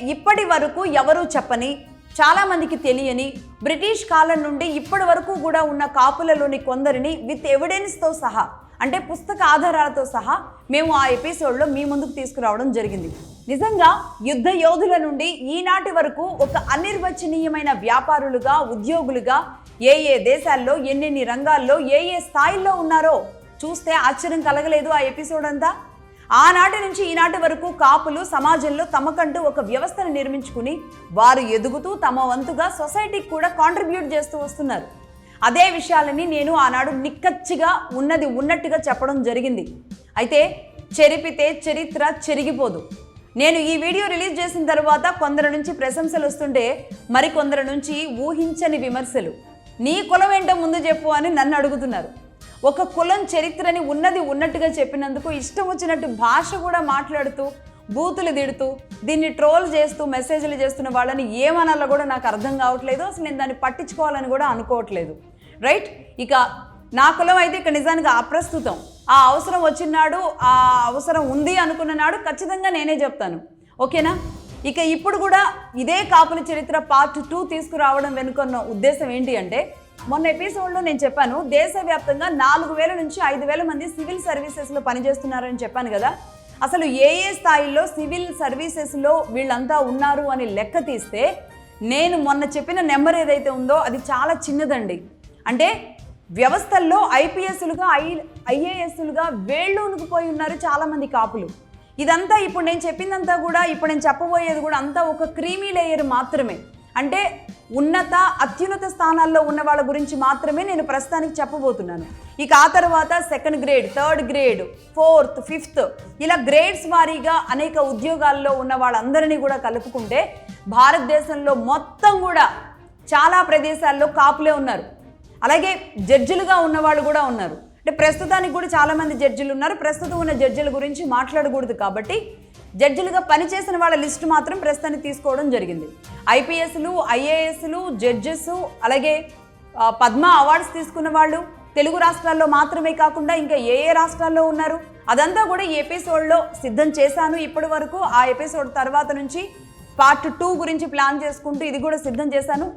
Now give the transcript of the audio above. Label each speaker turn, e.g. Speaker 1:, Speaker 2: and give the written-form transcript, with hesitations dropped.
Speaker 1: ఇప్పటి వరకు ఎవరూ చెప్పని, చాలా మందికి తెలియని, బ్రిటిష్ కాలం నుండి ఇప్పటి వరకు కూడా ఉన్న కాపులలోని కొందరిని విత్ ఎవిడెన్స్తో సహా, అంటే పుస్తక ఆధారాలతో సహా మేము ఆ ఎపిసోడ్లో మీ ముందుకు తీసుకురావడం జరిగింది. నిజంగా యుద్ధ యోధుల నుండి ఈనాటి వరకు ఒక అనిర్వచనీయమైన వ్యాపారులుగా, ఉద్యోగులుగా ఏ ఏ దేశాల్లో, ఎన్నెన్ని రంగాల్లో, ఏ ఏ స్థాయిల్లో ఉన్నారో చూస్తే ఆశ్చర్యం కలగలేదు ఆ ఎపిసోడ్ అంతా. ఆనాటి నుంచి ఈనాటి వరకు కాపులు సమాజంలో తమకంటూ ఒక వ్యవస్థను నిర్మించుకుని వారు ఎదుగుతూ తమ వంతుగా సొసైటీకి కూడా కాంట్రిబ్యూట్ చేస్తూ వస్తున్నారు. అదే విషయాలని నేను ఆనాడు నిక్కచ్చిగా ఉన్నది ఉన్నట్టుగా చెప్పడం జరిగింది. అయితే చెరిపితే చరిత్ర చెరిగిపోదు. నేను ఈ వీడియో రిలీజ్ చేసిన తర్వాత కొందరి నుంచి ప్రశంసలు వస్తుంటే మరికొందరి నుంచి ఊహించని విమర్శలు. నీ కులం ఏంటో ముందు చెప్పు అని నన్ను అడుగుతున్నారు. ఒక కులం చరిత్రని ఉన్నది ఉన్నట్టుగా చెప్పినందుకు ఇష్టం వచ్చినట్టు భాష కూడా మాట్లాడుతూ, బూతులు తిడుతూ, దీన్ని ట్రోల్ చేస్తూ మెసేజ్లు చేస్తున్న వాళ్ళని ఏమనాలో కూడా నాకు అర్థం కావట్లేదు. అసలు నేను దాన్ని పట్టించుకోవాలని కూడా అనుకోవట్లేదు. రైట్? ఇక నా కులం అయితే ఇక నిజానికి అప్రస్తుతం. ఆ అవసరం వచ్చినాడు, ఆ అవసరం ఉంది అనుకున్న నాడు ఖచ్చితంగా నేనే చెప్తాను. ఓకేనా? ఇక ఇప్పుడు కూడా ఇదే కాపుల చరిత్ర పార్ట్ 2 తీసుకురావడం వెనుకున్న ఉద్దేశం ఏంటి అంటే, మొన్న ఎపిసోడ్లో నేను చెప్పాను దేశవ్యాప్తంగా 4000 నుంచి 5000 మంది సివిల్ సర్వీసెస్లో పనిచేస్తున్నారని చెప్పాను కదా. అసలు ఏ ఏ స్థాయిలో సివిల్ సర్వీసెస్లో వీళ్ళంతా ఉన్నారు అని లెక్క తీస్తే నేను మొన్న చెప్పిన నెంబర్ ఏదైతే ఉందో అది చాలా చిన్నదండి. అంటే వ్యవస్థల్లో ఐపీఎస్లుగా, ఐఏఎస్లుగా వేళ్ళు ఉనుకుపోయి ఉన్నారు చాలామంది కాపులు. ఇదంతా ఇప్పుడు నేను చెప్పిందంతా కూడా, ఇప్పుడు నేను చెప్పబోయేది కూడా అంతా ఒక క్రీమీ లేయర్ మాత్రమే. అంటే ఉన్నత, అత్యున్నత స్థానాల్లో ఉన్న వాళ్ళ గురించి మాత్రమే నేను ప్రస్తుతానికి చెప్పబోతున్నాను. ఇక ఆ తర్వాత 2nd grade, 3rd grade, 4th, 5th ఇలా గ్రేడ్స్ వారీగా అనేక ఉద్యోగాల్లో ఉన్న వాళ్ళందరినీ కూడా కలుపుకుంటే భారతదేశంలో మొత్తం కూడా చాలా ప్రదేశాల్లో కాపులే ఉన్నారు. అలాగే జడ్జిలుగా ఉన్నవాళ్ళు కూడా ఉన్నారు. అంటే ప్రస్తుతానికి కూడా చాలామంది జడ్జిలు ఉన్నారు. ప్రస్తుతం ఉన్న జడ్జిల గురించి మాట్లాడకూడదు కాబట్టి జడ్జిలుగా పనిచేసిన వాళ్ళ లిస్టు మాత్రం ప్రస్తుతానికి తీసుకోవడం జరిగింది. ఐపీఎస్లు, ఐఏఎస్లు, జడ్జెస్, అలాగే పద్మ అవార్డ్స్ తీసుకున్న వాళ్ళు తెలుగు రాష్ట్రాల్లో మాత్రమే కాకుండా ఇంకా ఏ ఏ రాష్ట్రాల్లో ఉన్నారు అదంతా కూడా ఈ ఎపిసోడ్లో సిద్ధం చేశాను. ఇప్పటి వరకు ఆ ఎపిసోడ్ తర్వాత నుంచి పార్ట్ 2 గురించి ప్లాన్ చేసుకుంటూ ఇది కూడా సిద్ధం చేశాను.